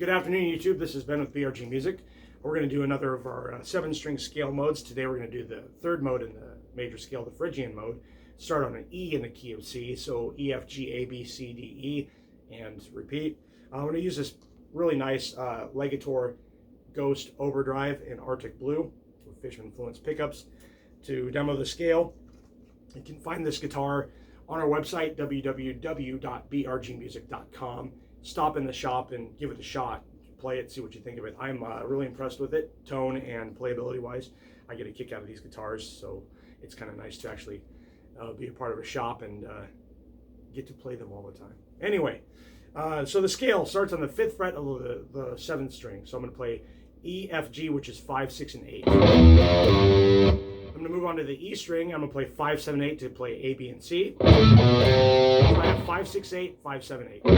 Good afternoon, YouTube. This is Ben with BRG Music. We're going to do another of our 7-string scale modes. Today we're going to do the third mode in the major scale, the Phrygian mode. Start on an E in the key of C, so E, F, G, A, B, C, D, E, and repeat. I'm going to use this really nice Legator Ghost Overdrive in Arctic Blue with Phrygian influence pickups to demo the scale. You can find this guitar on our website, www.brgmusic.com. Stop in the shop and give it a shot. Play it, see what you think of it. I'm really impressed with it, tone and playability wise. I get a kick out of these guitars, so it's kind of nice to actually be a part of a shop and get to play them all the time. Anyway, so the scale starts on the 5th fret of the 7th string. So I'm going to play E, F, G, which is 5, 6, and 8. I'm going to move on to the E string. I'm going to play 5, 7, 8 to play A, B, and C. So I have 5, 6, 8, 5, 7, 8.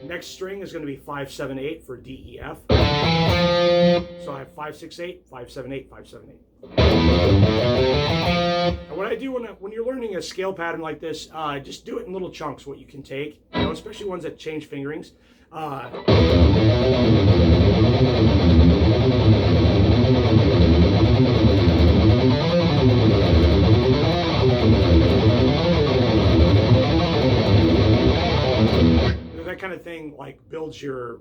Next string is going to be 5, 7, 8 for D, E, F. So I have 5, 6, 8, 5, 7, 8, 5, 7, 8. And what I do when you're learning a scale pattern like this, just do it in little chunks, what you can take, especially ones that change fingerings. That kind of thing builds your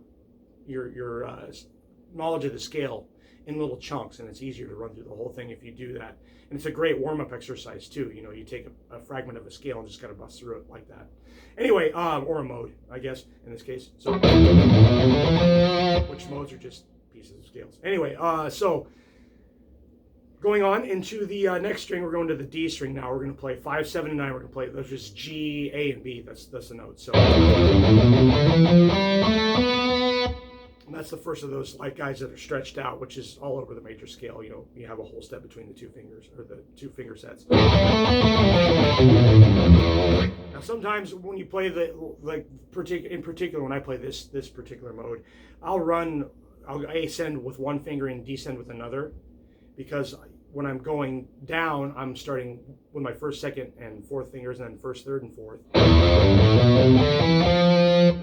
knowledge of the scale in little chunks, and it's easier to run through the whole thing if you do that. And it's a great warm-up exercise too. You take a fragment of a scale and just kind of bust through it like that. Anyway, or a mode, I guess, in this case. So, which modes are just pieces of scales. Anyway, so going on into the next string, we're going to the D string now. We're going to play 5, 7, and 9. We're going to play those just G, A, and B. That's the notes. So. And that's the first of those guys that are stretched out, which is all over the major scale. You have a whole step between the two fingers, or the two finger sets. Now, sometimes when you play in particular, when I play this particular mode, I'll ascend with one finger and descend with another, because when I'm going down, I'm starting with my first, second, and fourth fingers, and then first, third, and fourth. And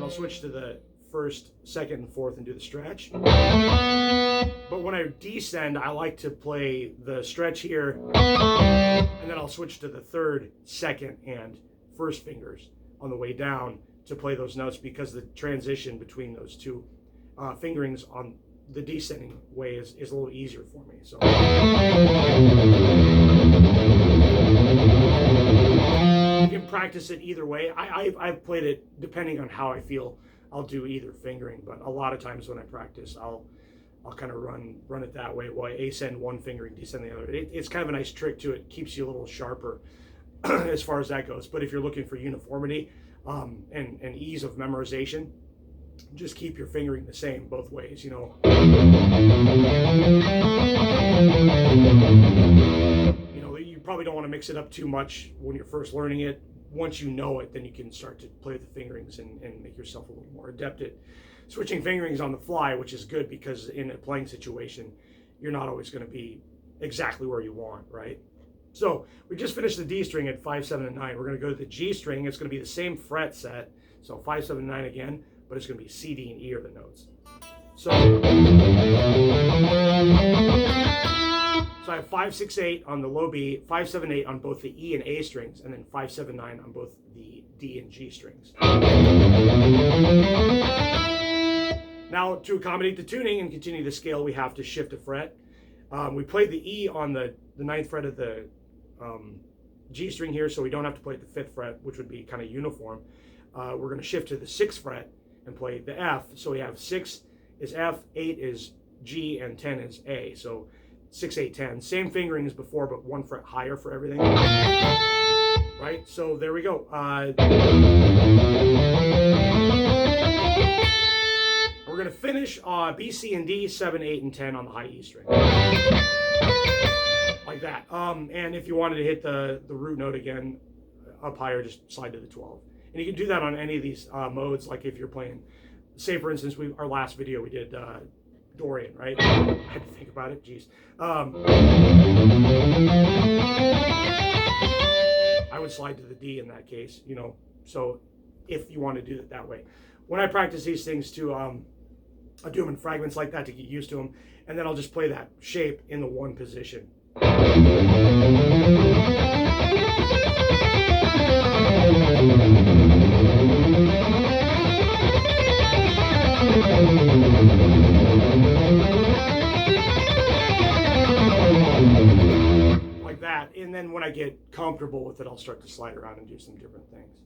I'll switch to the first, second, and fourth and do the stretch. But when I descend, I like to play the stretch here, and then I'll switch to the third, second, and first fingers on the way down to play those notes, because the transition between those two fingerings on the descending way is a little easier for me. So you can practice it either way. I've played it depending on how I feel. I'll do either fingering, but a lot of times when I practice, I'll kind of run it that way while I ascend one finger and descend the other. It's kind of a nice trick to it. Keeps you a little sharper as far as that goes. But if you're looking for uniformity and ease of memorization, just keep your fingering the same both ways. You probably don't want to mix it up too much when you're first learning it. Once you know it, then you can start to play the fingerings and make yourself a little more adept at switching fingerings on the fly, which is good, because in a playing situation, you're not always going to be exactly where you want, right? So we just finished the D string at 5, 7, and 9. We're going to go to the G string. It's going to be the same fret set, so 5, 7, 9 again, but it's going to be C, D, and E are the notes. So I have 5, 6, 8 on the low B, 5, 7, 8 on both the E and A strings, and then 5, 7, 9 on both the D and G strings. Now, to accommodate the tuning and continue the scale, we have to shift a fret. We played the E on the 9th fret of the G string here, so we don't have to play at the 5th fret, which would be kind of uniform. We're going to shift to the 6th fret and play the F. So we have 6 is F, 8 is G, and 10 is A. So 6, 8, 10. Same fingering as before, but one fret higher for everything. Right? So there we go. We're going to finish B, C, and D, 7, 8, and 10 on the high E string. Like that. And if you wanted to hit the root note again up higher, just slide to the 12. And you can do that on any of these modes, like if you're playing, say for instance, our last video we did Dorian, right? I had to think about it, geez. I would slide to the D in that case, so if you want to do it that way. when I practice these things too, I do them in fragments like that to get used to them, and then I'll just play that shape in the one position. Like that, and then when I get comfortable with it, I'll start to slide around and do some different things.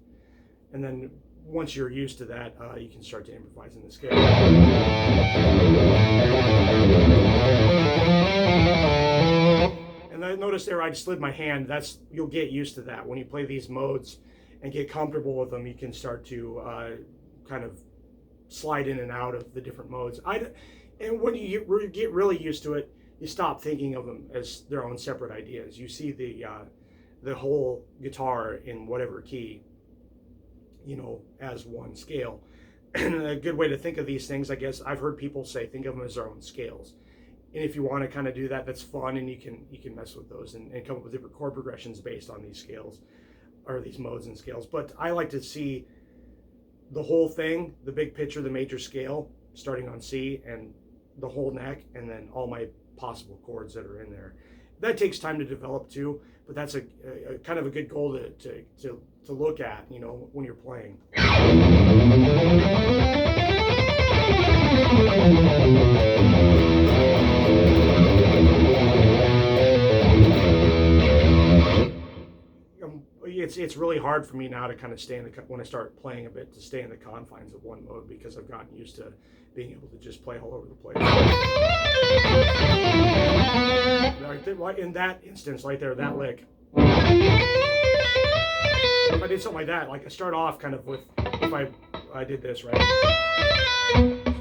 And then once you're used to that, you can start to improvise in the scale. And I notice there I slid my hand. You'll get used to that. When you play these modes and get comfortable with them, you can start to kind of slide in and out of the different modes. And when you get really used to it, you stop thinking of them as their own separate ideas. You see the whole guitar in whatever key, you know, as one scale. And a good way to think of these things, I guess, I've heard people say, think of them as their own scales. And if you want to kind of do that, that's fun, and you can mess with those and come up with different chord progressions based on these scales, or these modes and scales. But I like to see the whole thing, the big picture, the major scale, starting on C, and the whole neck, and then all my possible chords that are in there. That takes time to develop too, but that's a kind of a good goal to look at, you know, when you're playing. It's really hard for me now to kind of stay in when I start playing a bit, to stay in the confines of one mode, because I've gotten used to being able to just play all over the place. In that instance right there, that lick, if I did something like that, like I start off kind of with, if I did this, right,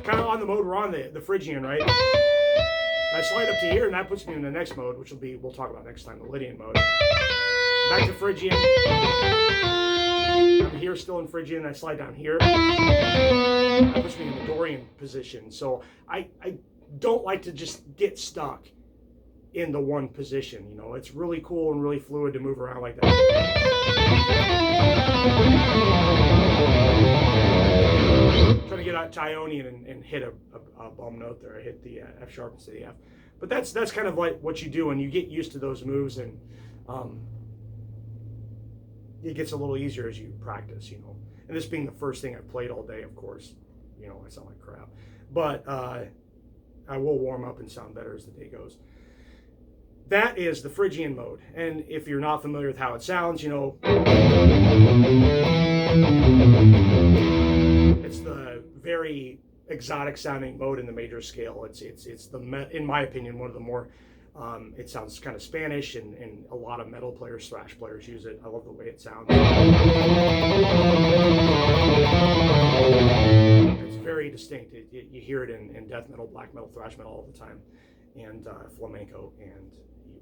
kind of on the mode we're on, the Phrygian, right, I slide up to here, and that puts me in the next mode, which we'll talk about next time, the Lydian mode. Back to Phrygian. I'm here still in Phrygian, I slide down here. That puts me in the Dorian position. So I don't like to just get stuck in the one position, you know. It's really cool and really fluid to move around like that. Trying to get out to Ionian and hit a bum note there. I hit the F sharp instead of the F. But that's kind of like what you do, and you get used to those moves, and it gets a little easier as you practice, you know. And this being the first thing I've played all day, of course, you know, I sound like crap. But I will warm up and sound better as the day goes. That is the Phrygian mode. And if you're not familiar with how it sounds, you know, it's the very exotic sounding mode in the major scale. It's in my opinion, one of the more it sounds kind of Spanish, and a lot of metal players, thrash players use it. I love the way it sounds. It's very distinct. You hear it in death metal, black metal, thrash metal all the time, and flamenco, and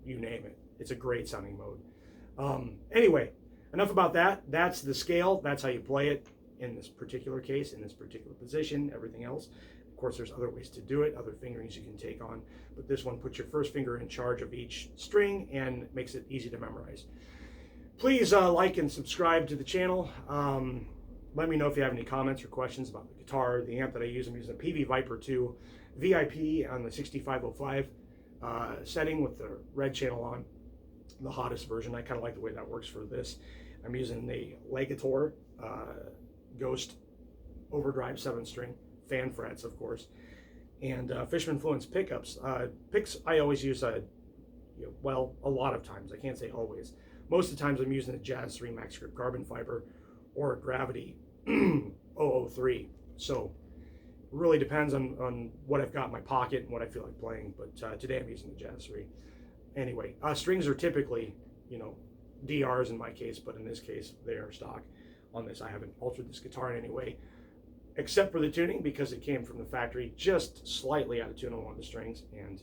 you name it. It's a great sounding mode. Anyway, enough about that. That's the scale. That's how you play it in this particular case, in this particular position. Everything else, of course, there's other ways to do it, other fingerings you can take on, but this one puts your first finger in charge of each string and makes it easy to memorize. Please like and subscribe to the channel. Let me know if you have any comments or questions about the guitar, the amp that I use. I'm using a PV Viper 2 VIP on the 6505 setting with the red channel on, the hottest version. I kind of like the way that works for this. I'm using the Legator Ghost Overdrive 7-string, fan frets, of course, and Fishman Fluence pickups. Picks I always use, well, a lot of times. I can't say always. Most of the times I'm using a Jazz 3 Max Grip carbon fiber or a Gravity 003. So it really depends on what I've got in my pocket and what I feel like playing. But today I'm using the Jazz 3. Anyway, strings are typically, you know, DRs in my case, but in this case they are stock. On this, I haven't altered this guitar in any way, except for the tuning, because it came from the factory just slightly out of tune on one of the strings, and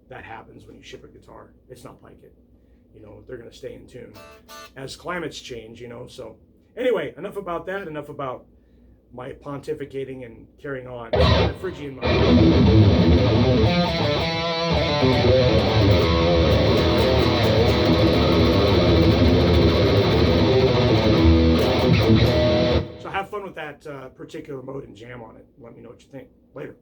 that happens when you ship a guitar. It's not like it, you know, they're going to stay in tune as climates change, you know. So anyway, enough about that, enough about my pontificating and carrying on. The Phrygian mode. So have fun with that particular mode and jam on it. Let me know what you think. Later.